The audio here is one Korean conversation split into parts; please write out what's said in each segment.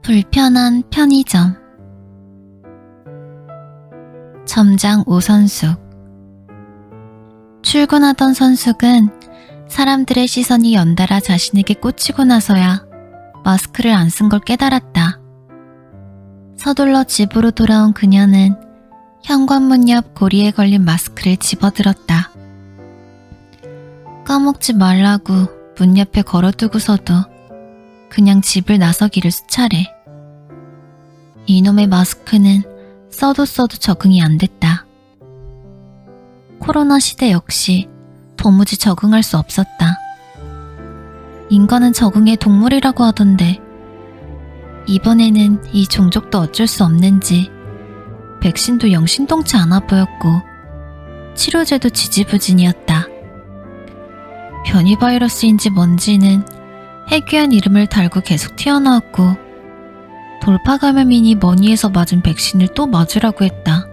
불편한 편의점. 점장 오선숙. 출근하던 선숙은 사람들의 시선이 연달아 자신에게 꽂히고 나서야 마스크를 안 쓴 걸 깨달았다. 서둘러 집으로 돌아온 그녀는 현관문 옆 고리에 걸린 마스크를 집어들었다. 까먹지 말라고 문 옆에 걸어두고서도 그냥 집을 나서기를 수차례. 이놈의 마스크는 써도 적응이 안 됐다. 코로나 시대 역시 도무지 적응할 수 없었다. 인간은 적응의 동물이라고 하던데 이번에는 이 종족도 어쩔 수 없는지 백신도 영 신통치 않아 보였고 치료제도 지지부진이었다. 변이 바이러스인지 뭔지는 해괴한 이름을 달고 계속 튀어나왔고 돌파 감염이니 뭐니에서 맞은 백신을 또 맞으라고 했다.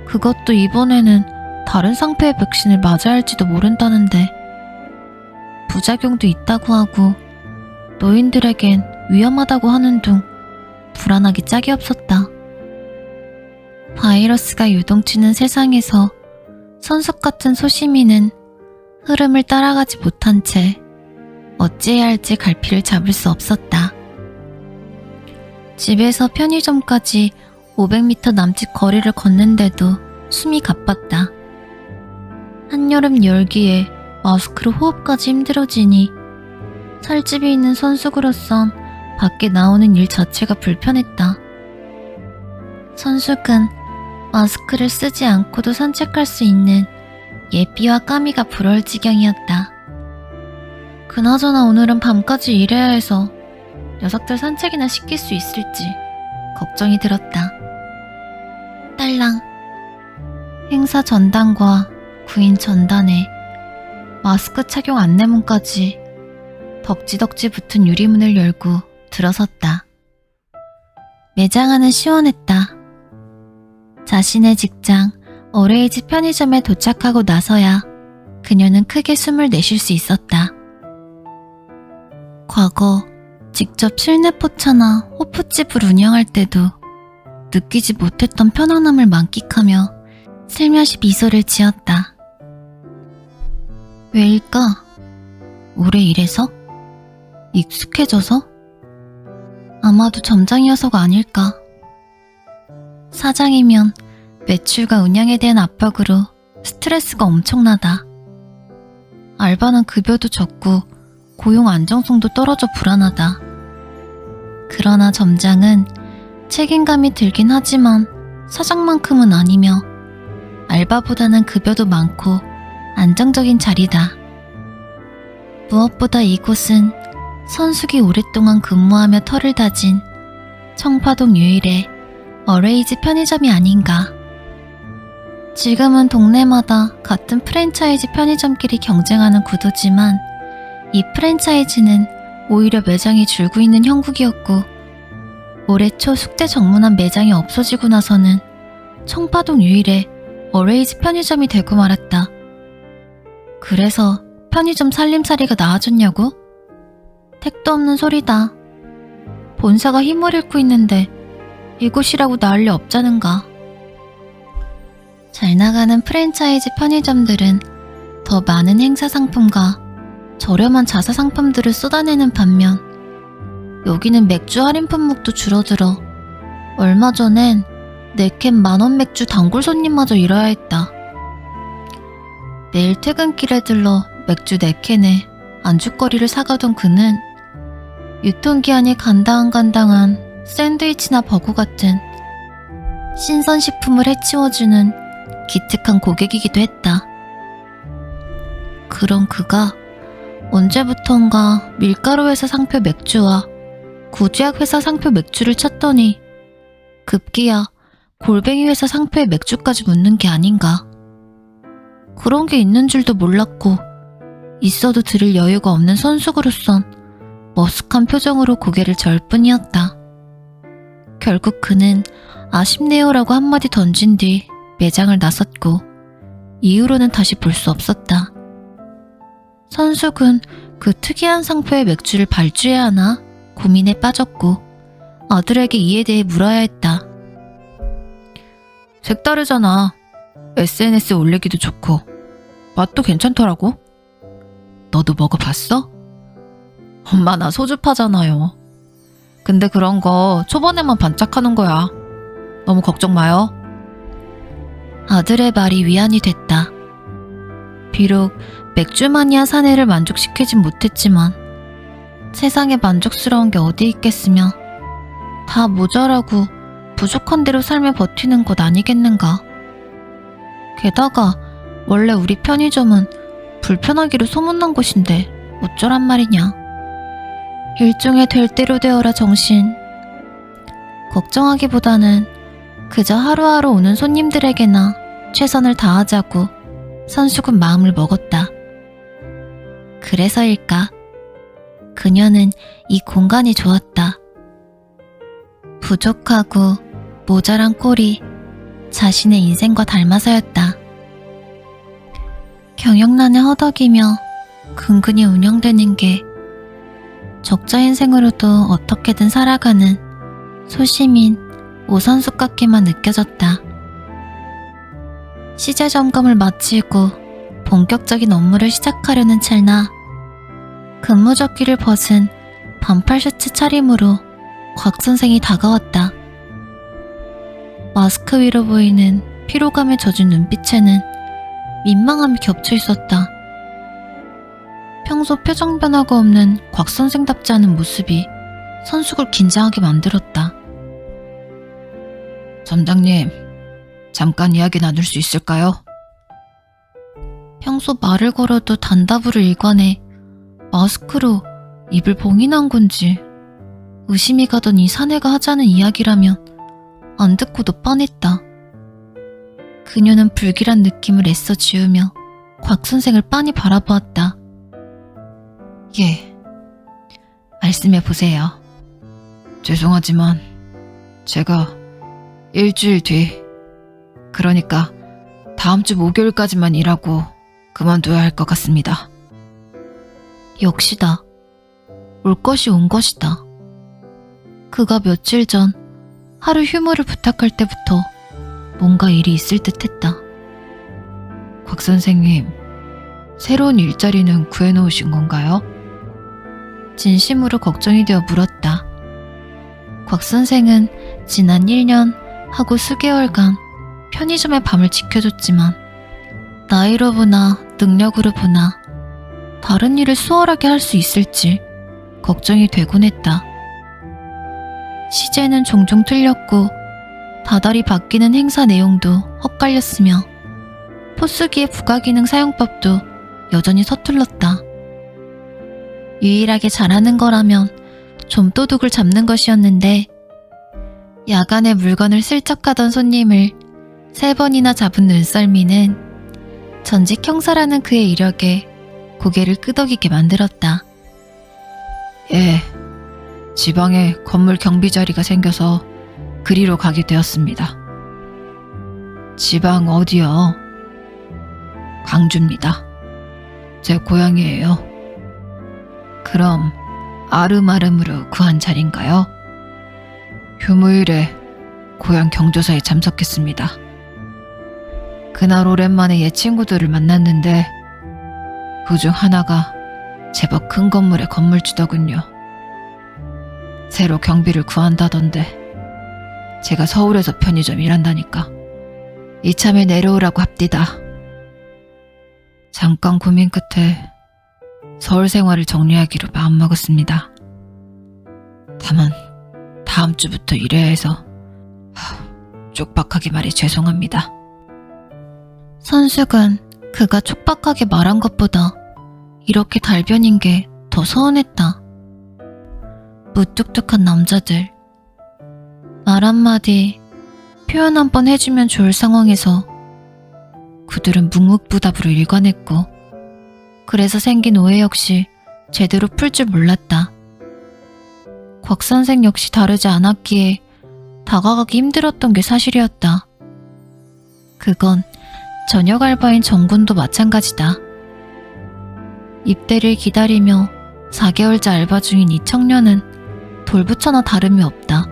그것도 이번에는 다른 상표의 백신을 맞아야 할지도 모른다는데 부작용도 있다고 하고 노인들에겐 위험하다고 하는 둥 불안하기 짝이 없었다. 바이러스가 유동치는 세상에서 선숙 같은 소시민은 흐름을 따라가지 못한 채 어찌해야 할지 갈피를 잡을 수 없었다. 집에서 편의점까지 500m 남짓 거리를 걷는데도 숨이 가빴다. 한여름 열기에 마스크로 호흡까지 힘들어지니 살집이 있는 선숙으로선 밖에 나오는 일 자체가 불편했다. 선숙은 마스크를 쓰지 않고도 산책할 수 있는 예삐와 까미가 부러울 지경이었다. 그나저나 오늘은 밤까지 일해야 해서 녀석들 산책이나 시킬 수 있을지 걱정이 들었다. 딸랑. 행사 전단과 구인 전단에 마스크 착용 안내문까지 덕지덕지 붙은 유리문을 열고 들어섰다. 매장 안은 시원했다. 자신의 직장 어레이지 편의점에 도착하고 나서야 그녀는 크게 숨을 내쉴 수 있었다. 과거 직접 실내 포차나 호프집을 운영할 때도 느끼지 못했던 편안함을 만끽하며 슬며시 미소를 지었다. 왜일까? 오래 일해서? 익숙해져서? 아마도 점장이어서가 아닐까. 사장이면 매출과 운영에 대한 압박으로 스트레스가 엄청나다. 알바는 급여도 적고 고용 안정성도 떨어져 불안하다. 그러나 점장은 책임감이 들긴 하지만 사장만큼은 아니며 알바보다는 급여도 많고 안정적인 자리다. 무엇보다 이곳은 선숙이 오랫동안 근무하며 털을 다진 청파동 유일의 어레이지 편의점이 아닌가. 지금은 동네마다 같은 프랜차이즈 편의점끼리 경쟁하는 구도지만 이 프랜차이즈는 오히려 매장이 줄고 있는 형국이었고 올해 초 숙대 정문안 매장이 없어지고 나서는 청파동 유일의 어레이지 편의점이 되고 말았다. 그래서 편의점 살림살이가 나아졌냐고? 택도 없는 소리다. 본사가 힘을 잃고 있는데 이곳이라고 나을 리 없자는가. 잘 나가는 프랜차이즈 편의점들은 더 많은 행사 상품과 저렴한 자사 상품들을 쏟아내는 반면 여기는 맥주 할인 품목도 줄어들어 얼마 전엔 4캔 만원 맥주 단골 손님마저 잃어야 했다. 매일 퇴근길에 들러 맥주 4캔에 안주거리를 사가던 그는 유통기한이 간당간당한 샌드위치나 버거 같은 신선식품을 해치워주는 기특한 고객이기도 했다. 그런 그가 언제부턴가 밀가루 회사 상표 맥주와 구제약 회사 상표 맥주를 찾더니 급기야 골뱅이 회사 상표의 맥주까지 묻는 게 아닌가. 그런 게 있는 줄도 몰랐고 있어도 들을 여유가 없는 선숙으로선 머쓱한 표정으로 고개를 저을 뿐이었다. 결국 그는 아쉽네요라고 한마디 던진 뒤 매장을 나섰고 이후로는 다시 볼 수 없었다. 선숙은 그 특이한 상표의 맥주를 발주해야 하나 고민에 빠졌고 아들에게 이에 대해 물어야 했다. 색다르잖아. SNS에 올리기도 좋고 맛도 괜찮더라고. 너도 먹어봤어? 엄마 나 소주 파잖아요. 근데 그런 거 초반에만 반짝하는 거야. 너무 걱정 마요. 아들의 말이 위안이 됐다. 비록 맥주 마니아 사내를 만족시키진 못했지만 세상에 만족스러운 게 어디 있겠으며 다 모자라고 부족한 대로 삶에 버티는 것 아니겠는가. 게다가 원래 우리 편의점은 불편하기로 소문난 곳인데 어쩌란 말이냐. 일종의 될 대로 되어라 정신. 걱정하기보다는 그저 하루하루 오는 손님들에게나 최선을 다하자고 선수군 마음을 먹었다. 그래서일까? 그녀는 이 공간이 좋았다. 부족하고 모자란 꼴이 자신의 인생과 닮아서였다. 경영난에 허덕이며 근근히 운영되는 게 적자 인생으로도 어떻게든 살아가는 소시민 오선숙 같기만 느껴졌다. 시제 점검을 마치고 본격적인 업무를 시작하려는 찰나 근무조끼를 벗은 반팔 셔츠 차림으로 곽 선생이 다가왔다. 마스크 위로 보이는 피로감에 젖은 눈빛에는 민망함이 겹쳐 있었다. 평소 표정 변화가 없는 곽 선생답지 않은 모습이 선숙을 긴장하게 만들었다. 점장님, 잠깐 이야기 나눌 수 있을까요? 평소 말을 걸어도 단답으로 일관해 마스크로 입을 봉인한 건지 의심이 가던 이 사내가 하자는 이야기라면 안 듣고도 뻔했다. 그녀는 불길한 느낌을 애써 지우며 곽 선생을 빤히 바라보았다. 예, 말씀해 보세요. 죄송하지만 제가 일주일 뒤, 그러니까 다음 주 목요일까지만 일하고 그만둬야 할 것 같습니다. 역시다. 올 것이 온 것이다. 그가 며칠 전 하루 휴무를 부탁할 때부터 뭔가 일이 있을 듯 했다. 곽 선생님, 새로운 일자리는 구해놓으신 건가요? 진심으로 걱정이 되어 물었다. 곽 선생은 지난 1년 하고 수개월간 편의점의 밤을 지켜줬지만 나이로 보나 능력으로 보나 다른 일을 수월하게 할 수 있을지 걱정이 되곤 했다. 시제는 종종 틀렸고 다달이 바뀌는 행사 내용도 헛갈렸으며 포스기의 부가기능 사용법도 여전히 서툴렀다. 유일하게 잘하는 거라면 좀도둑을 잡는 것이었는데 야간에 물건을 슬쩍 가던 손님을 3번이나 잡은 눈썰미는 전직 형사라는 그의 이력에 고개를 끄덕이게 만들었다. 예, 지방에 건물 경비 자리가 생겨서 그리로 가게 되었습니다. 지방 어디요? 광주입니다. 제 고향이에요. 그럼 아름아름으로 구한 자리인가요? 휴무일에 고향 경조사에 참석했습니다. 그날 오랜만에 옛 친구들을 만났는데 그중 하나가 제법 큰 건물의 건물주더군요. 새로 경비를 구한다던데 제가 서울에서 편의점 일한다니까 이참에 내려오라고 합디다. 잠깐 고민 끝에 서울 생활을 정리하기로 마음먹었습니다. 다만 다음 주부터 일해야 해서 촉박하게 말해 죄송합니다. 선숙은 그가 촉박하게 말한 것보다 이렇게 달변인 게 더 서운했다. 무뚝뚝한 남자들. 말 한마디, 표현 한 번 해주면 좋을 상황에서 그들은 묵묵부답으로 일관했고 그래서 생긴 오해 역시 제대로 풀 줄 몰랐다. 곽 선생 역시 다르지 않았기에 다가가기 힘들었던 게 사실이었다. 그건 저녁 알바인 정군도 마찬가지다. 입대를 기다리며 4개월째 알바 중인 이 청년은 돌부처나 다름이 없다.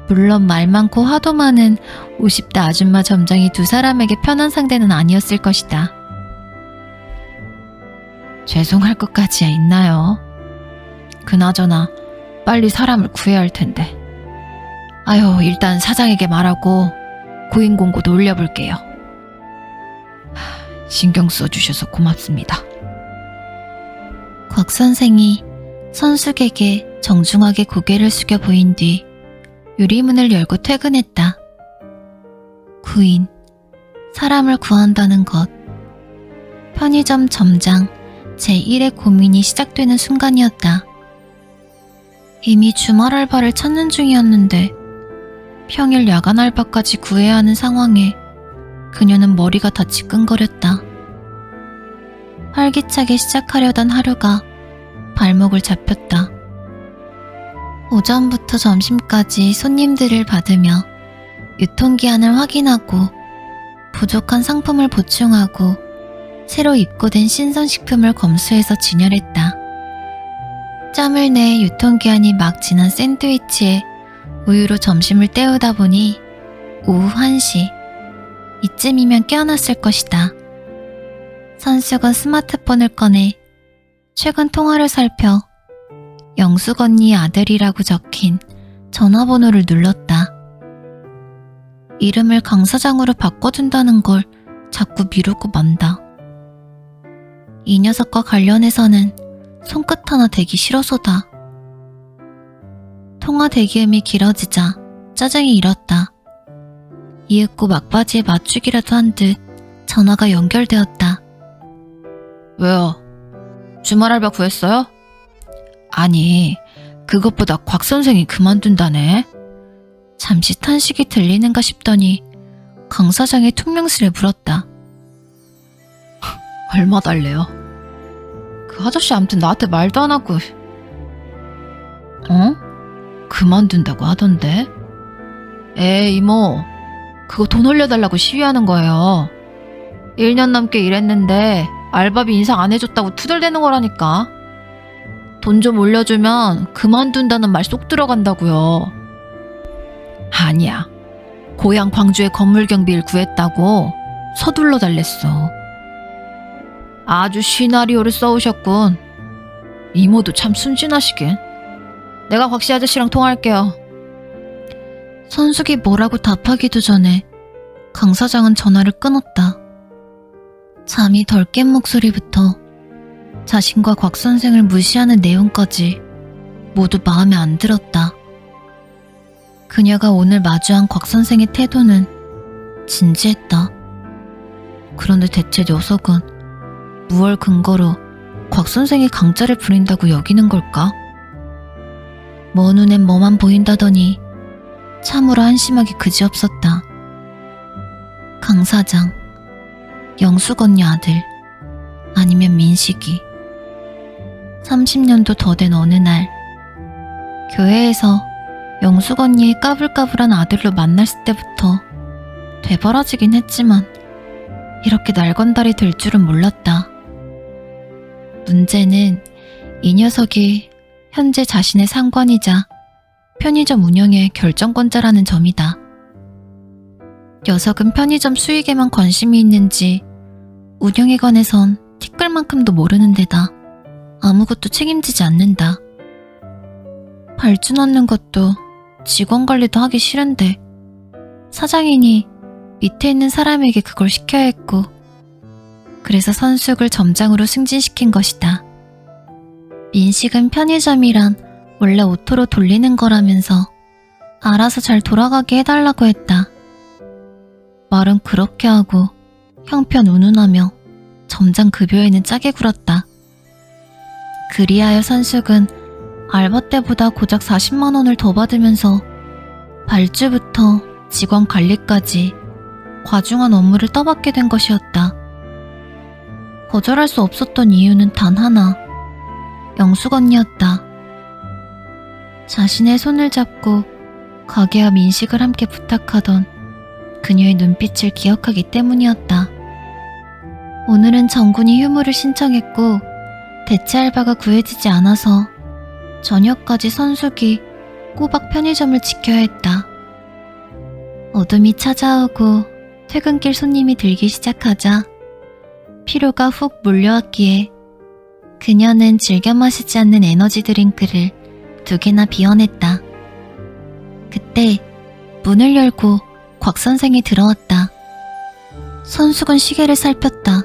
물론 말 많고 화도 많은 50대 아줌마 점장이 두 사람에게 편한 상대는 아니었을 것이다. 죄송할 것까지야 있나요? 그나저나 빨리 사람을 구해야 할 텐데. 아유, 일단 사장에게 말하고 고인공고도 올려볼게요. 신경 써주셔서 고맙습니다. 곽 선생이 선숙에게 정중하게 고개를 숙여 보인 뒤 유리문을 열고 퇴근했다. 구인, 사람을 구한다는 것. 편의점 점장 제1의 고민이 시작되는 순간이었다. 이미 주말 알바를 찾는 중이었는데 평일 야간 알바까지 구해야 하는 상황에 그녀는 머리가 다 지끈거렸다. 활기차게 시작하려던 하루가 발목을 잡혔다. 오전부터 점심까지 손님들을 받으며 유통기한을 확인하고 부족한 상품을 보충하고 새로 입고된 신선식품을 검수해서 진열했다. 짬을 내 유통기한이 막 지난 샌드위치에 우유로 점심을 때우다 보니 오후 1시, 이쯤이면 깨어났을 것이다. 선숙은 스마트폰을 꺼내 최근 통화를 살펴 영숙 언니의 아들이라고 적힌 전화번호를 눌렀다. 이름을 강 사장으로 바꿔준다는 걸 자꾸 미루고 만다. 이 녀석과 관련해서는 손끝 하나 대기 싫어서다. 통화 대기음이 길어지자 짜증이 일었다. 이윽고 막바지에 맞추기라도 한 듯 전화가 연결되었다. 왜요? 주말 알바 구했어요? 아니, 그것보다 곽 선생이 그만둔다네. 잠시 탄식이 들리는가 싶더니 강 사장이 퉁명스레 물었다. 얼마 달래요? 그 아저씨 아무튼 나한테 말도 안 하고. 어? 그만둔다고 하던데? 에이 이모, 그거 돈 올려달라고 시위하는 거예요. 1년 넘게 일했는데 알바비 인상 안 해줬다고 투덜대는 거라니까. 돈 좀 올려주면 그만둔다는 말 쏙 들어간다고요. 아니야, 고향 광주에 건물 경비를 구했다고 서둘러 달랬어. 아주 시나리오를 써오셨군. 이모도 참 순진하시긴. 내가 곽씨 아저씨랑 통화할게요. 선숙이 뭐라고 답하기도 전에 강 사장은 전화를 끊었다. 잠이 덜 깬 목소리부터 자신과 곽 선생을 무시하는 내용까지 모두 마음에 안 들었다. 그녀가 오늘 마주한 곽 선생의 태도는 진지했다. 그런데 대체 녀석은 무얼 근거로 곽 선생이 강자를 부린다고 여기는 걸까? 먼 눈엔 뭐만 보인다더니 참으로 한심하기 그지없었다. 강 사장, 영숙 언니 아들, 아니면 민식이. 30년도 더 된 어느 날, 교회에서 영숙 언니의 까불까불한 아들로 만났을 때부터 되버려지긴 했지만 이렇게 날건달이 될 줄은 몰랐다. 문제는 이 녀석이 현재 자신의 상관이자 편의점 운영의 결정권자라는 점이다. 녀석은 편의점 수익에만 관심이 있는지 운영에 관해선 티끌만큼도 모르는 데다 아무것도 책임지지 않는다. 발주 넣는 것도 직원 관리도 하기 싫은데 사장이니 밑에 있는 사람에게 그걸 시켜야 했고, 그래서 선숙을 점장으로 승진시킨 것이다. 민식은 편의점이란 원래 오토로 돌리는 거라면서 알아서 잘 돌아가게 해달라고 했다. 말은 그렇게 하고 형편 운운하며 점장 급여에는 짜게 굴었다. 그리하여 선숙은 알바 때보다 고작 40만 원을 더 받으면서 발주부터 직원 관리까지 과중한 업무를 떠맡게 된 것이었다. 거절할 수 없었던 이유는 단 하나, 영숙 언니였다. 자신의 손을 잡고 가게와 민식을 함께 부탁하던 그녀의 눈빛을 기억하기 때문이었다. 오늘은 정군이 휴무를 신청했고 대체 알바가 구해지지 않아서 저녁까지 선숙이 꼬박 편의점을 지켜야 했다. 어둠이 찾아오고 퇴근길 손님이 들기 시작하자 피로가 훅 몰려왔기에 그녀는 즐겨 마시지 않는 에너지 드링크를 2개나 비워냈다. 그때 문을 열고 곽 선생이 들어왔다. 선숙은 시계를 살폈다.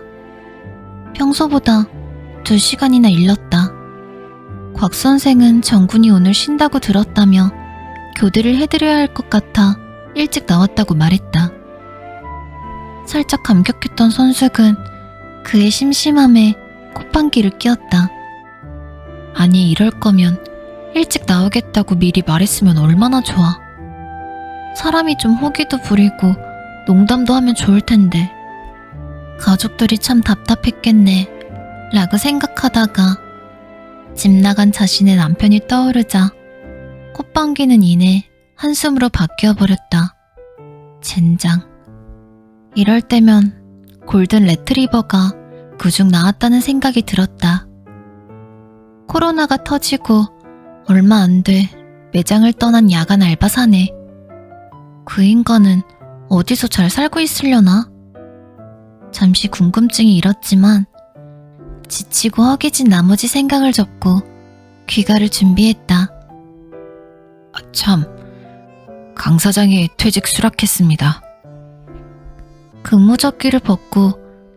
평소보다 2시간이나 일렀다. 곽 선생은 정군이 오늘 쉰다고 들었다며 교대를 해드려야 할 것 같아 일찍 나왔다고 말했다. 살짝 감격했던 선숙은 그의 심심함에 콧방귀를 뀌었다. 아니, 이럴 거면 일찍 나오겠다고 미리 말했으면 얼마나 좋아. 사람이 좀 호기도 부리고 농담도 하면 좋을 텐데. 가족들이 참 답답했겠네 라고 생각하다가 집 나간 자신의 남편이 떠오르자 콧방귀는 이내 한숨으로 바뀌어버렸다. 젠장. 이럴 때면 골든 레트리버가 그중 나왔다는 생각이 들었다. 코로나가 터지고 얼마 안 돼 매장을 떠난 야간 알바사네. 그 인간은 어디서 잘 살고 있으려나? 잠시 궁금증이 일었지만 지치고 허기진 나머지 생각을 접고 귀가를 준비했다. 참, 강 사장이 퇴직 수락했습니다. 근무적기를 벗고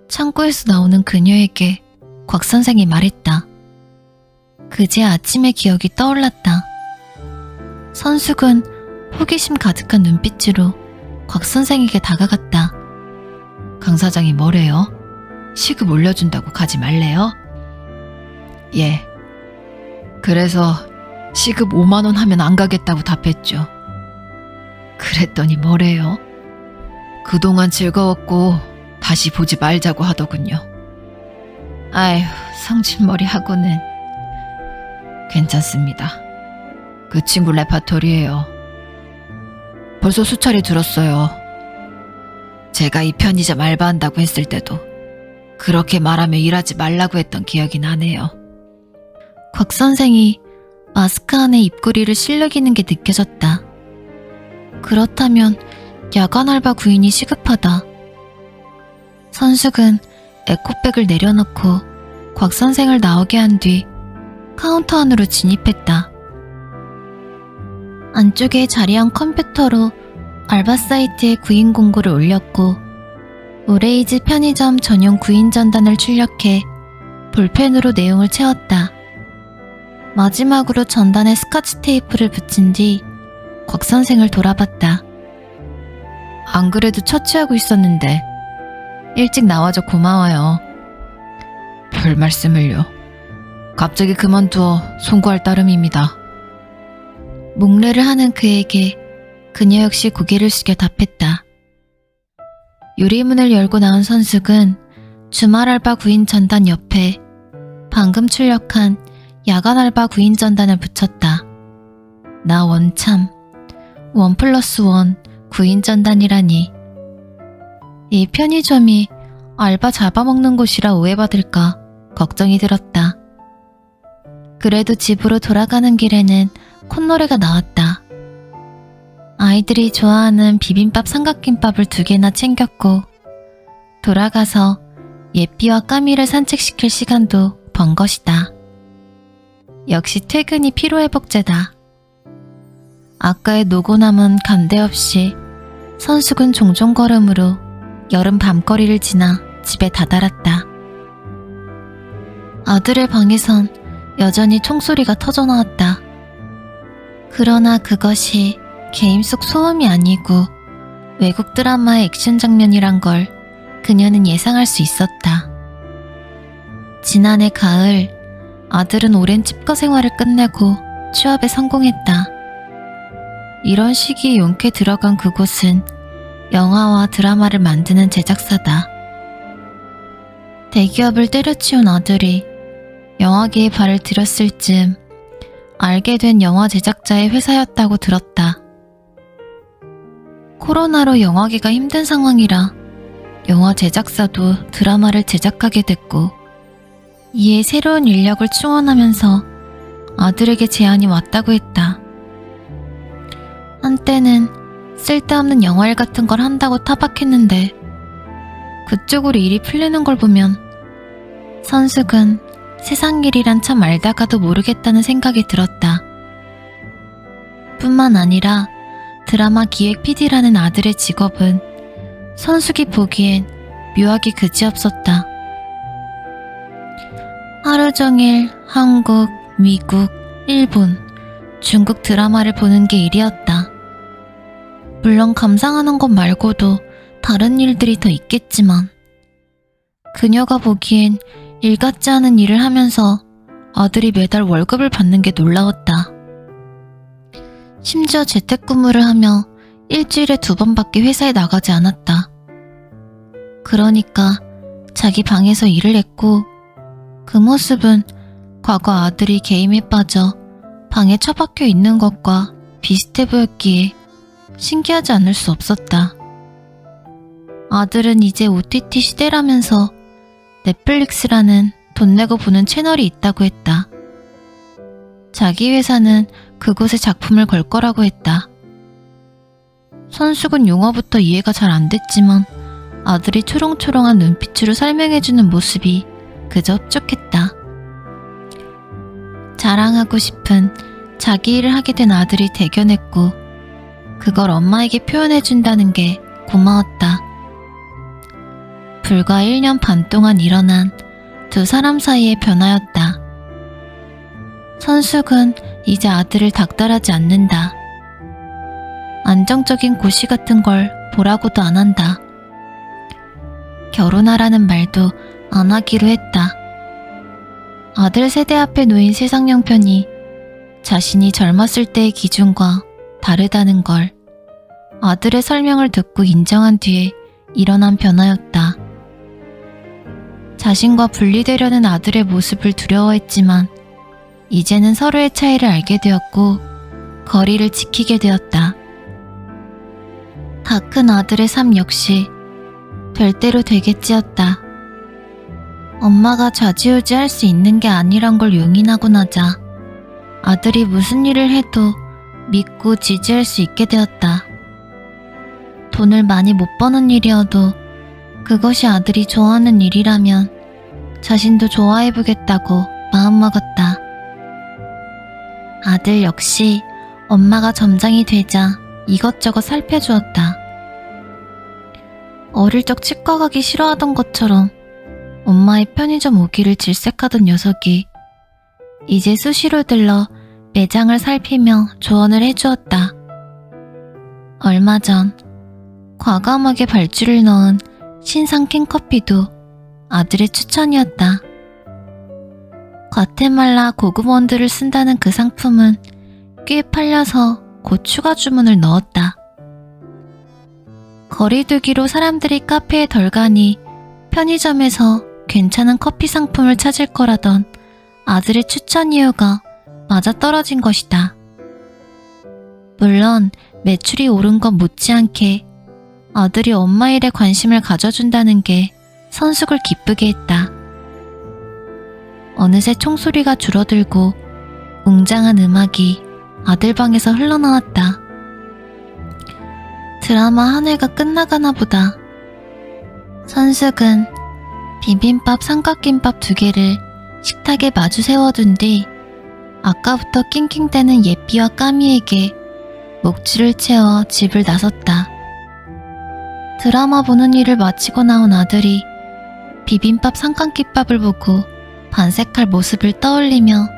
창고에서 나오는 그녀에게 곽 선생이 말했다. 그제 아침의 기억이 떠올랐다. 선숙은 호기심 가득한 눈빛으로 곽 선생에게 다가갔다. 강 사장이 뭐래요? 시급 올려준다고 가지 말래요? 예. 그래서 시급 5만 원 하면 안 가겠다고 답했죠. 그랬더니 뭐래요? 그동안 즐거웠고 다시 보지 말자고 하더군요. 아휴, 성질머리하고는. 괜찮습니다. 그 친구 레파토리예요. 벌써 수차례 들었어요. 제가 이 편의점 알바한다고 했을 때도 그렇게 말하며 일하지 말라고 했던 기억이 나네요. 곽 선생이 마스크 안에 입꼬리를 실룩이는 게 느껴졌다. 그렇다면 야간 알바 구인이 시급하다. 선숙은 에코백을 내려놓고 곽 선생을 나오게 한 뒤 카운터 안으로 진입했다. 안쪽에 자리한 컴퓨터로 알바 사이트에 구인 공고를 올렸고 오레이즈 편의점 전용 구인 전단을 출력해 볼펜으로 내용을 채웠다. 마지막으로 전단에 스카치 테이프를 붙인 뒤 곽 선생을 돌아봤다. 안 그래도 처치하고 있었는데 일찍 나와줘 고마워요. 별 말씀을요. 갑자기 그만두어 송구할 따름입니다. 목례를 하는 그에게 그녀 역시 고개를 숙여 답했다. 유리문을 열고 나온 선숙은 주말 알바 구인 전단 옆에 방금 출력한 야간 알바 구인 전단을 붙였다. 나 원참 1+1 구인 전단이라니. 이 편의점이 알바 잡아먹는 곳이라 오해받을까 걱정이 들었다. 그래도 집으로 돌아가는 길에는 콧노래가 나왔다. 아이들이 좋아하는 비빔밥 삼각김밥을 2개나 챙겼고 돌아가서 예삐와 까미를 산책시킬 시간도 번 것이다. 역시 퇴근이 피로회복제다. 아까의 노고남은 간데없이 선숙은 종종 걸음으로 여름 밤거리를 지나 집에 다다랐다. 아들의 방에선 여전히 총소리가 터져나왔다. 그러나 그것이 게임 속 소음이 아니고 외국 드라마의 액션 장면이란 걸 그녀는 예상할 수 있었다. 지난해 가을 아들은 오랜 집거 생활을 끝내고 취업에 성공했다. 이런 시기에 용케 들어간 그곳은 영화와 드라마를 만드는 제작사다. 대기업을 때려치운 아들이 영화계에 발을 들였을 즈음 알게 된 영화 제작자의 회사였다고 들었다. 코로나로 영화계가 힘든 상황이라 영화 제작사도 드라마를 제작하게 됐고 이에 새로운 인력을 충원하면서 아들에게 제안이 왔다고 했다. 한때는 쓸데없는 영화일 같은 걸 한다고 타박했는데 그쪽으로 일이 풀리는 걸 보면 선숙은 세상 일이란 참 알다가도 모르겠다는 생각이 들었다. 뿐만 아니라 드라마 기획 PD라는 아들의 직업은 선숙이 보기엔 묘하게 그지없었다. 하루 종일 한국, 미국, 일본, 중국 드라마를 보는 게 일이었다. 물론 감상하는 것 말고도 다른 일들이 더 있겠지만 그녀가 보기엔 일 같지 않은 일을 하면서 아들이 매달 월급을 받는 게 놀라웠다. 심지어 재택근무를 하며 일주일에 2번밖에 회사에 나가지 않았다. 그러니까 자기 방에서 일을 했고 그 모습은 과거 아들이 게임에 빠져 방에 처박혀 있는 것과 비슷해 보였기에 신기하지 않을 수 없었다. 아들은 이제 OTT 시대라면서 넷플릭스라는 돈 내고 보는 채널이 있다고 했다. 자기 회사는 그곳에 작품을 걸 거라고 했다. 선숙은 용어부터 이해가 잘 안 됐지만 아들이 초롱초롱한 눈빛으로 설명해주는 모습이 그저 흡족했다. 자랑하고 싶은 자기 일을 하게 된 아들이 대견했고 그걸 엄마에게 표현해준다는 게 고마웠다. 불과 1년 반 동안 일어난 두 사람 사이의 변화였다. 선숙은 이제 아들을 닥달하지 않는다. 안정적인 고시 같은 걸 보라고도 안 한다. 결혼하라는 말도 안 하기로 했다. 아들 세대 앞에 놓인 세상 형편이 자신이 젊었을 때의 기준과 다르다는 걸 아들의 설명을 듣고 인정한 뒤에 일어난 변화였다. 자신과 분리되려는 아들의 모습을 두려워했지만 이제는 서로의 차이를 알게 되었고 거리를 지키게 되었다. 다 큰 아들의 삶 역시 될 대로 되겠지였다. 엄마가 좌지우지할 수 있는 게 아니란 걸 용인하고 나자 아들이 무슨 일을 해도 믿고 지지할 수 있게 되었다. 돈을 많이 못 버는 일이어도 그것이 아들이 좋아하는 일이라면 자신도 좋아해보겠다고 마음먹었다. 아들 역시 엄마가 점장이 되자 이것저것 살펴주었다. 어릴 적 치과 가기 싫어하던 것처럼 엄마의 편의점 오기를 질색하던 녀석이 이제 수시로 들러 매장을 살피며 조언을 해주었다. 얼마 전 과감하게 발주를 넣은 신상 캔커피도 아들의 추천이었다. 과테말라 고급 원두를 쓴다는 그 상품은 꽤 팔려서 곧 추가 주문을 넣었다. 거리두기로 사람들이 카페에 덜 가니 편의점에서 괜찮은 커피 상품을 찾을 거라던 아들의 추천 이유가 맞아떨어진 것이다. 물론 매출이 오른 것 못지않게 아들이 엄마 일에 관심을 가져준다는 게 선숙을 기쁘게 했다. 어느새 총소리가 줄어들고 웅장한 음악이 아들 방에서 흘러나왔다. 드라마 한 회가 끝나가나 보다. 선숙은 비빔밥 삼각김밥 2개를 식탁에 마주 세워둔 뒤 아까부터 낑낑대는 예삐와 까미에게 목줄을 채워 집을 나섰다. 드라마 보는 일을 마치고 나온 아들이 비빔밥 삼각김밥을 보고 반색할 모습을 떠올리며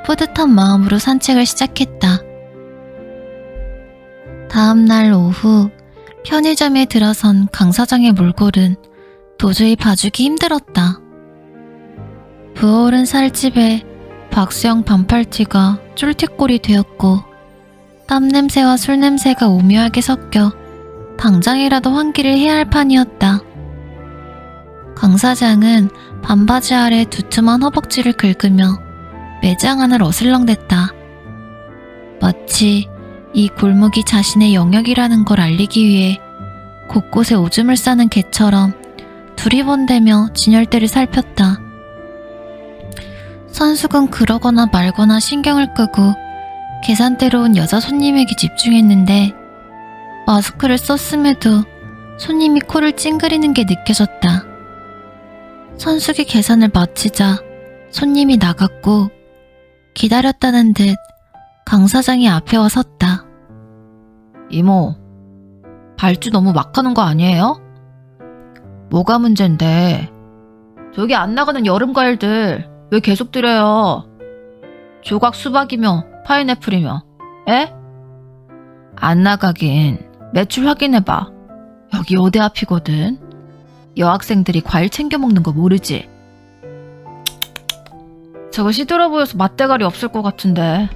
뿌듯한 마음으로 산책을 시작했다. 다음 날 오후 편의점에 들어선 강 사장의 몰골은 도저히 봐주기 힘들었다. 부어오른 살집에 박수영 반팔티가 쫄티꼴이 되었고 땀 냄새와 술 냄새가 오묘하게 섞여 당장이라도 환기를 해야 할 판이었다. 강 사장은 반바지 아래 두툼한 허벅지를 긁으며 매장 안을 어슬렁댔다. 마치 이 골목이 자신의 영역이라는 걸 알리기 위해 곳곳에 오줌을 싸는 개처럼 두리번대며 진열대를 살폈다. 선숙은 그러거나 말거나 신경을 끄고 계산대로 온 여자 손님에게 집중했는데 마스크를 썼음에도 손님이 코를 찡그리는 게 느껴졌다. 선숙이 계산을 마치자 손님이 나갔고 기다렸다는 듯 강 사장이 앞에 와 섰다. 이모, 발주 너무 막 하는 거 아니에요? 뭐가 문제인데? 저기 안 나가는 여름 과일들 왜 계속 드려요? 조각 수박이며 파인애플이며, 에? 안 나가긴 매출 확인해봐. 여기 요대 앞이거든. 여학생들이 과일 챙겨 먹는 거 모르지? 저거 시들어 보여서 맛대가리 없을 것 같은데.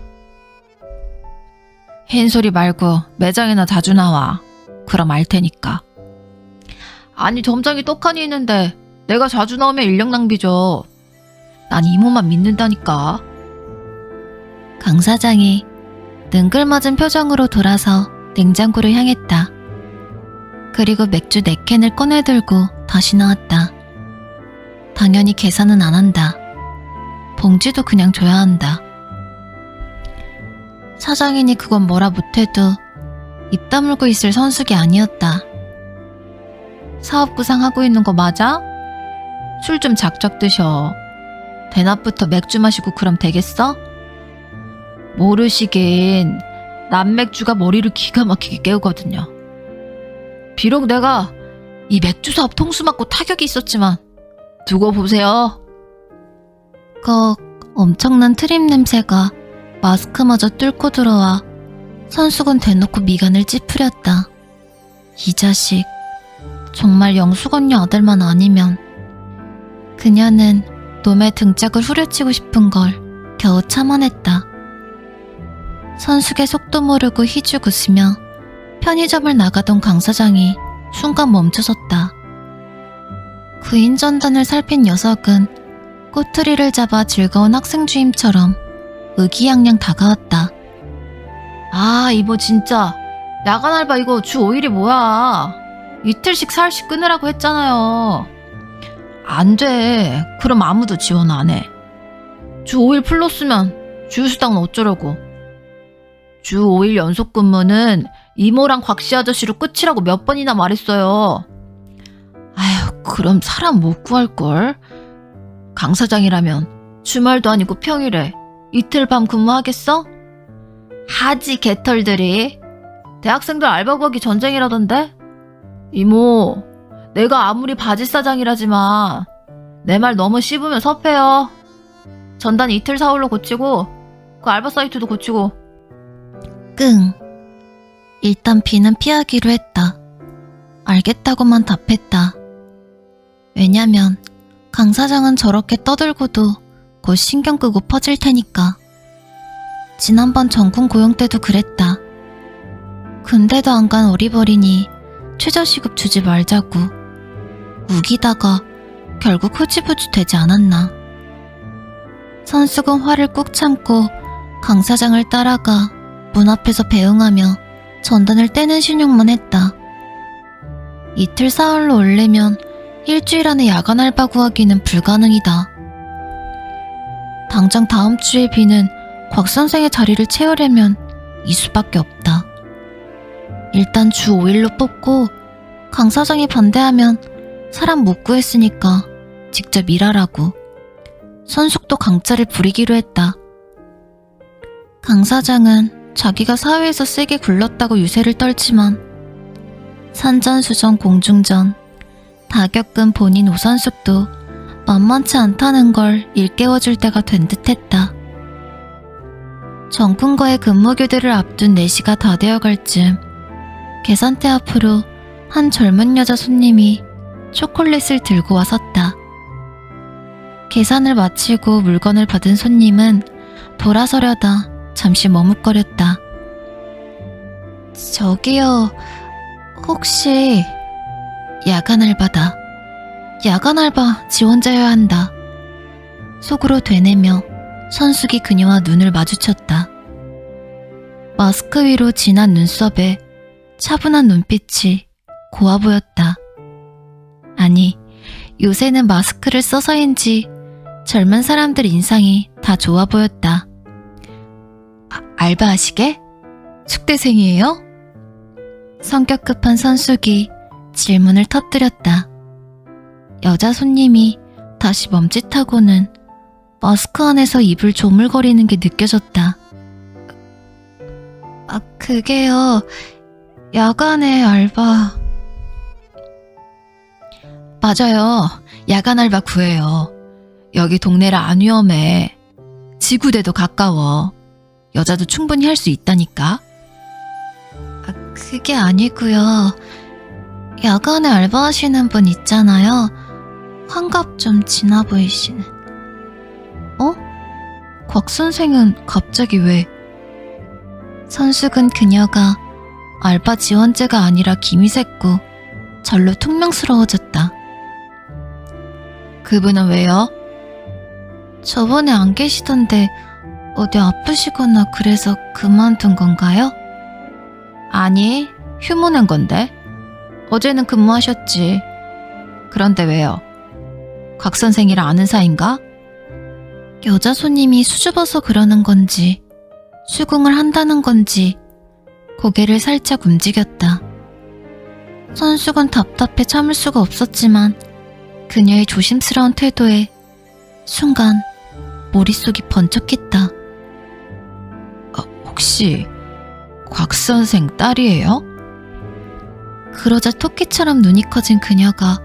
흰소리 말고 매장이나 자주 나와. 그럼 알 테니까. 아니 점장이 떡하니 있는데 내가 자주 나오면 인력 낭비죠. 난 이모만 믿는다니까. 강 사장이 능글맞은 표정으로 돌아서 냉장고를 향했다. 그리고 맥주 4캔을 꺼내들고 다시 나왔다. 당연히 계산은 안 한다. 봉지도 그냥 줘야 한다. 사장이니 그건 뭐라 못해도 입 다물고 있을 선숙이 아니었다. 사업구상 하고 있는 거 맞아? 술 좀 작작 드셔. 대낮부터 맥주 마시고 그럼 되겠어? 모르시긴 남맥주가 머리를 기가 막히게 깨우거든요. 비록 내가 이 맥주 사업 통수 맞고 타격이 있었지만 두고 보세요. 엄청난 트립 냄새가 마스크마저 뚫고 들어와 선숙은 대놓고 미간을 찌푸렸다. 이 자식, 정말 영숙언니 아들만 아니면. 그녀는 놈의 등짝을 후려치고 싶은 걸 겨우 참아냈다. 선숙의 속도 모르고 희죽 웃으며 편의점을 나가던 강 사장이 순간 멈춰섰다. 구인 전단을 살핀 녀석은 꼬투리를 잡아 즐거운 학생 주임처럼 의기양양 다가왔다. 아, 이모 진짜 야간 알바 이거 주 5일이 뭐야. 이틀씩 4일씩 끊으라고 했잖아요. 안 돼. 그럼 아무도 지원 안 해. 주 5일 플러스면 주휴수당은 어쩌려고. 주 5일 연속 근무는 이모랑 곽씨 아저씨로 끝이라고 몇 번이나 말했어요. 아휴, 그럼 사람 못 구할걸. 강 사장이라면 주말도 아니고 평일에 이틀 밤 근무하겠어? 하지 개털들이. 대학생들 알바 구하기 전쟁이라던데? 이모, 내가 아무리 바지사장이라지만 내 말 너무 씹으면 섭해요. 전단 이틀 사흘로 고치고 그 알바 사이트도 고치고. 끙. 일단 비는 피하기로 했다. 알겠다고만 답했다. 왜냐면 강 사장은 저렇게 떠들고도 곧 신경 끄고 퍼질 테니까. 지난번 전군 고용 때도 그랬다. 군대도 안 간 어리버리니 최저시급 주지 말자고 우기다가 결국 흐지부지 되지 않았나. 선숙은 화를 꾹 참고 강 사장을 따라가 문 앞에서 배웅하며 전단을 떼는 신용만 했다. 이틀 사흘로 올리면 일주일 안에 야간 알바 구하기는 불가능이다. 당장 다음 주에 비는 곽 선생의 자리를 채우려면 이 수밖에 없다. 일단 주 5일로 뽑고 강 사장이 반대하면 사람 못 구했으니까 직접 일하라고. 선숙도 강짜를 부리기로 했다. 강 사장은 자기가 사회에서 세게 굴렀다고 유세를 떨지만 산전수전 공중전 다 겪은 본인 오선숙도 만만치 않다는 걸 일깨워줄 때가 된 듯했다. 전군과의 근무교대를 앞둔 4시가 다 되어갈 즈음 계산대 앞으로 한 젊은 여자 손님이 초콜릿을 들고 와 섰다. 계산을 마치고 물건을 받은 손님은 돌아서려다 잠시 머뭇거렸다. 저기요, 혹시 야간 알바다. 야간 알바 지원자여야 한다. 속으로 되뇌며 선숙이 그녀와 눈을 마주쳤다. 마스크 위로 진한 눈썹에 차분한 눈빛이 고와 보였다. 아니, 요새는 마스크를 써서인지 젊은 사람들 인상이 다 좋아 보였다. 알바하시게? 숙대생이에요? 성격 급한 선숙이 질문을 터뜨렸다. 여자 손님이 다시 멈칫하고는 마스크 안에서 입을 조물거리는 게 느껴졌다. 그게요. 야간에 알바. 맞아요. 야간 알바 구해요. 여기 동네라 안 위험해. 지구대도 가까워. 여자도 충분히 할 수 있다니까. 그게 아니고요. 야간에 알바하시는 분 있잖아요. 환갑 좀 지나 보이시는. 곽 선생은 갑자기 왜? 선숙은 그녀가 알바 지원자가 아니라 김이 샜고 절로 퉁명스러워졌다. 그분은 왜요? 저번에 안 계시던데 어디 아프시거나 그래서 그만둔 건가요? 아니, 휴무낸 건데. 어제는 근무하셨지. 그런데 왜요? 곽 선생이랑 아는 사이인가? 여자 손님이 수줍어서 그러는 건지 수긍을 한다는 건지 고개를 살짝 움직였다. 선숙은 답답해 참을 수가 없었지만 그녀의 조심스러운 태도에 순간 머릿속이 번쩍했다. 혹시 곽 선생 딸이에요? 그러자 토끼처럼 눈이 커진 그녀가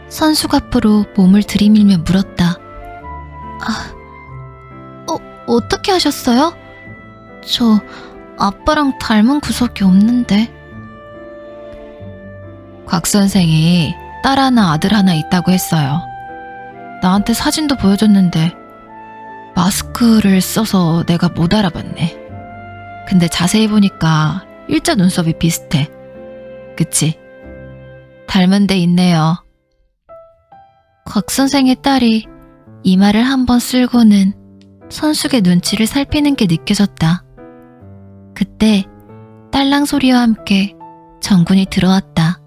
선숙 앞으로 몸을 들이밀며 물었다. 어떻게 하셨어요? 저 아빠랑 닮은 구석이 없는데. 곽 선생이 딸 하나 아들 하나 있다고 했어요. 나한테 사진도 보여줬는데 마스크를 써서 내가 못 알아봤네. 근데 자세히 보니까 일자 눈썹이 비슷해. 그치? 닮은 데 있네요. 곽 선생의 딸이 이 말을 한번 쓸고는 선숙의 눈치를 살피는 게 느껴졌다. 그때 딸랑 소리와 함께 정군이 들어왔다.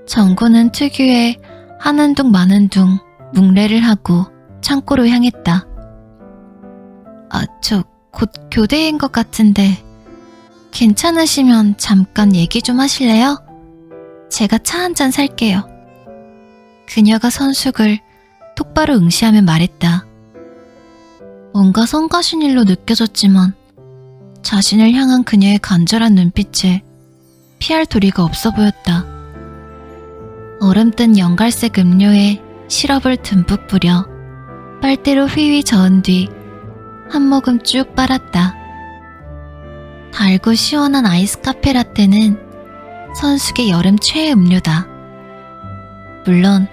정군은 특유의 하는 둥 마는 둥 뭉례를 하고 창고로 향했다. 저 곧 교대인 것 같은데 괜찮으시면 잠깐 얘기 좀 하실래요? 제가 차 한 잔 살게요. 그녀가 선숙을 똑바로 응시하며 말했다. 뭔가 성가신 일로 느껴졌지만 자신을 향한 그녀의 간절한 눈빛에 피할 도리가 없어 보였다. 얼음뜬 연갈색 음료에 시럽을 듬뿍 뿌려 빨대로 휘휘 저은 뒤 한 모금 쭉 빨았다. 달고 시원한 아이스 카페 라떼는 선숙의 여름 최애 음료다. 물론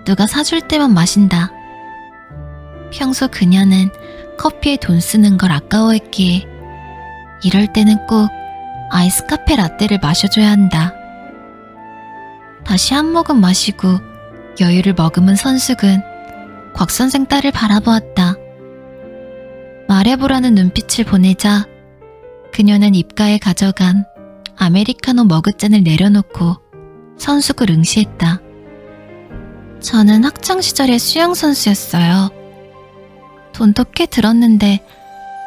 누가 사줄 때만 마신다. 평소 그녀는 커피에 돈 쓰는 걸 아까워했기에 이럴 때는 꼭 아이스 카페 라떼를 마셔줘야 한다. 다시 한 모금 마시고 여유를 머금은 선숙은 곽 선생 딸을 바라보았다. 말해보라는 눈빛을 보내자 그녀는 입가에 가져간 아메리카노 머그잔을 내려놓고 선숙을 응시했다. 저는 학창시절에 수영선수였어요. 돈도 꽤 들었는데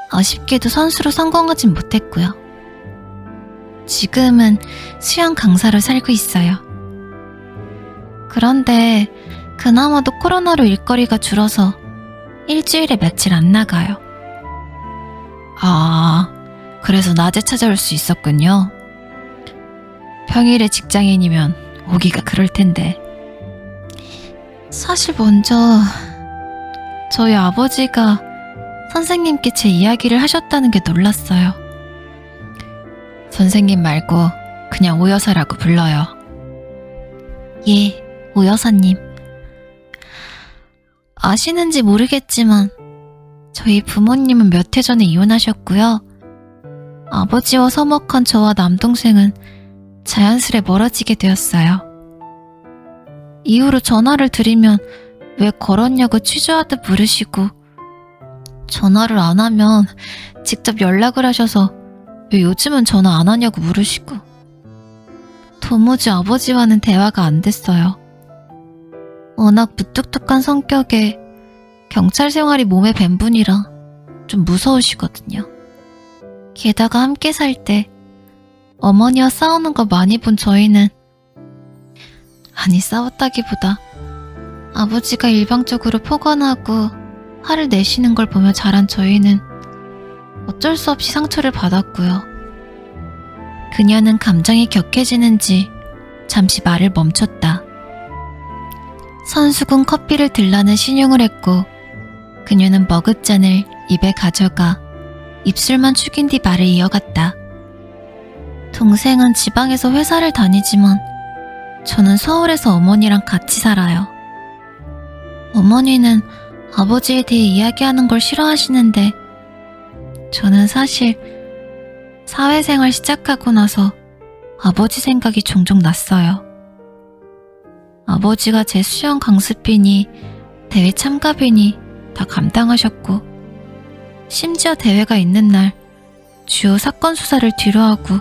아쉽게도 선수로 성공하진 못했고요. 지금은 수영 강사로 살고 있어요. 그런데 그나마도 코로나로 일거리가 줄어서 일주일에 며칠 안 나가요. 그래서 낮에 찾아올 수 있었군요. 평일에 직장인이면 오기가 그럴 텐데. 사실 먼저 저희 아버지가 선생님께 제 이야기를 하셨다는 게 놀랐어요. 선생님 말고 그냥 오여사라고 불러요. 예, 오여사님. 아시는지 모르겠지만 저희 부모님은 몇 해 전에 이혼하셨고요. 아버지와 서먹한 저와 남동생은 자연스레 멀어지게 되었어요. 이후로 전화를 드리면 왜 걸었냐고 취조하듯 물으시고 전화를 안 하면 직접 연락을 하셔서 왜 요즘은 전화 안 하냐고 물으시고 도무지 아버지와는 대화가 안 됐어요. 워낙 무뚝뚝한 성격에 경찰 생활이 몸에 밴 분이라 좀 무서우시거든요. 게다가 함께 살 때 어머니와 싸우는 거 많이 본 저희는, 아니 싸웠다기보다 아버지가 일방적으로 폭언하고 화를 내시는 걸 보며 자란 저희는 어쩔 수 없이 상처를 받았고요. 그녀는 감정이 격해지는지 잠시 말을 멈췄다. 선수군 커피를 들라는 신용을 했고 그녀는 머그잔을 입에 가져가 입술만 축인 뒤 말을 이어갔다. 동생은 지방에서 회사를 다니지만 저는 서울에서 어머니랑 같이 살아요. 어머니는 아버지에 대해 이야기하는 걸 싫어하시는데 저는 사실 사회생활 시작하고 나서 아버지 생각이 종종 났어요. 아버지가 제 수영 강습비니 대회 참가비니 다 감당하셨고 심지어 대회가 있는 날 주요 사건 수사를 뒤로하고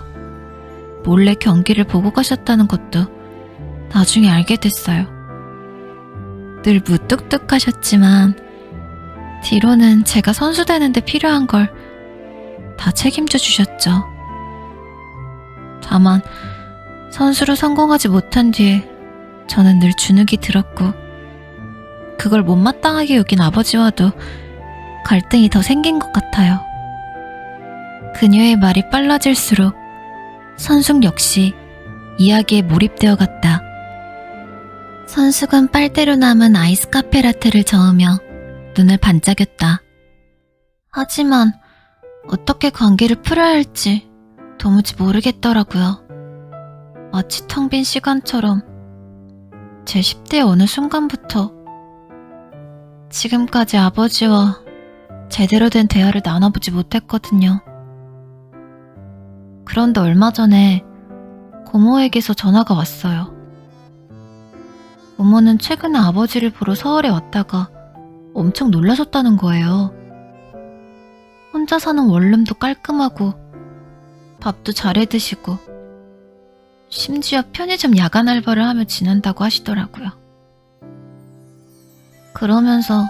몰래 경기를 보고 가셨다는 것도 나중에 알게 됐어요. 늘 무뚝뚝하셨지만 뒤로는 제가 선수 되는데 필요한 걸 다 책임져 주셨죠. 다만 선수로 성공하지 못한 뒤에 저는 늘 주눅이 들었고 그걸 못마땅하게 여긴 아버지와도 갈등이 더 생긴 것 같아요. 그녀의 말이 빨라질수록 선숙 역시 이야기에 몰입되어 갔다. 선숙은 빨대로 남은 아이스 카페라테를 저으며 눈을 반짝였다. 하지만 어떻게 관계를 풀어야 할지 도무지 모르겠더라고요. 마치 텅 빈 시간처럼 제 10대의 어느 순간부터 지금까지 아버지와 제대로 된 대화를 나눠보지 못했거든요. 그런데 얼마 전에 고모에게서 전화가 왔어요. 고모는 최근에 아버지를 보러 서울에 왔다가 엄청 놀라셨다는 거예요. 혼자 사는 원룸도 깔끔하고 밥도 잘해 드시고 심지어 편의점 야간 알바를 하며 지낸다고 하시더라고요. 그러면서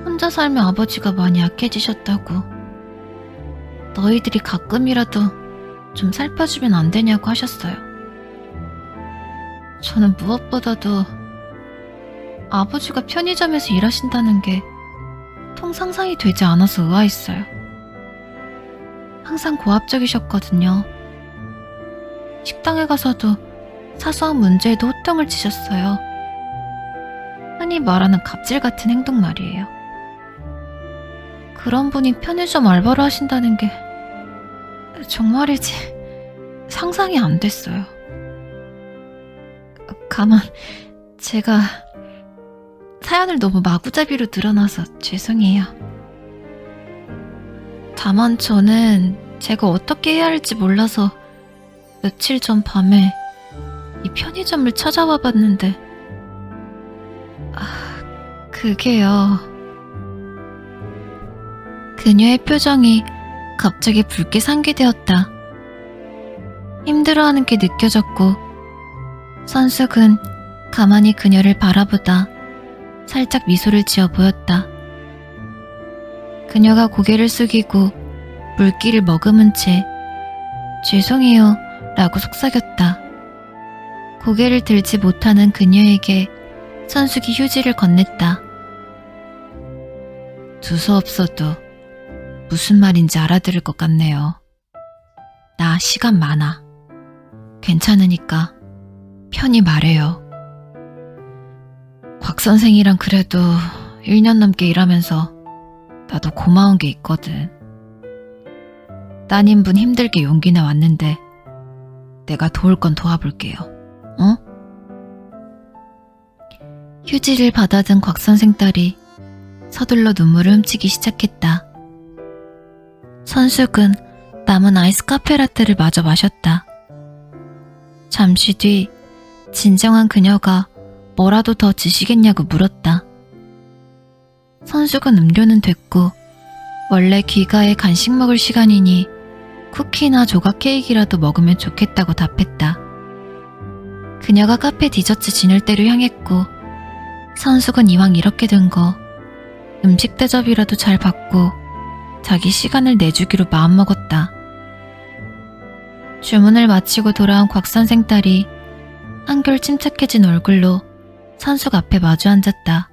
혼자 살면 아버지가 많이 약해지셨다고 너희들이 가끔이라도 좀 살펴주면 안 되냐고 하셨어요. 저는 무엇보다도 아버지가 편의점에서 일하신다는 게 통 상상이 되지 않아서 의아했어요. 항상 고압적이셨거든요. 식당에 가서도 사소한 문제에도 호통을 치셨어요. 흔히 말하는 갑질 같은 행동 말이에요. 그런 분이 편의점 알바를 하신다는 게 정말이지 상상이 안 됐어요. 가만 제가 사연을 너무 마구잡이로 늘어나서 죄송해요. 다만 저는 제가 어떻게 해야 할지 몰라서 며칠 전 밤에 이 편의점을 찾아와 봤는데 그게요. 그녀의 표정이 갑자기 붉게 상기되었다. 힘들어하는 게 느껴졌고 선숙은 가만히 그녀를 바라보다 살짝 미소를 지어 보였다. 그녀가 고개를 숙이고 물기를 머금은 채 죄송해요 라고 속삭였다. 고개를 들지 못하는 그녀에게 선숙이 휴지를 건넸다. 두서없어도 무슨 말인지 알아들을 것 같네요. 나 시간 많아. 괜찮으니까 편히 말해요. 곽 선생이랑 그래도 1년 넘게 일하면서 나도 고마운 게 있거든. 따님분 힘들게 용기 내 왔는데 내가 도울 건 도와볼게요. 어? 휴지를 받아든 곽 선생 딸이 서둘러 눈물을 훔치기 시작했다. 선숙은 남은 아이스 카페라떼를 마저 마셨다. 잠시 뒤 진정한 그녀가 뭐라도 더 드시겠냐고 물었다. 선숙은 음료는 됐고 원래 귀가에 간식 먹을 시간이니 쿠키나 조각 케이크라도 먹으면 좋겠다고 답했다. 그녀가 카페 디저트 진열대로 향했고 선숙은 이왕 이렇게 된 거 음식 대접이라도 잘 받고 자기 시간을 내주기로 마음먹었다. 주문을 마치고 돌아온 곽 선생 딸이 한결 침착해진 얼굴로 선숙 앞에 마주 앉았다.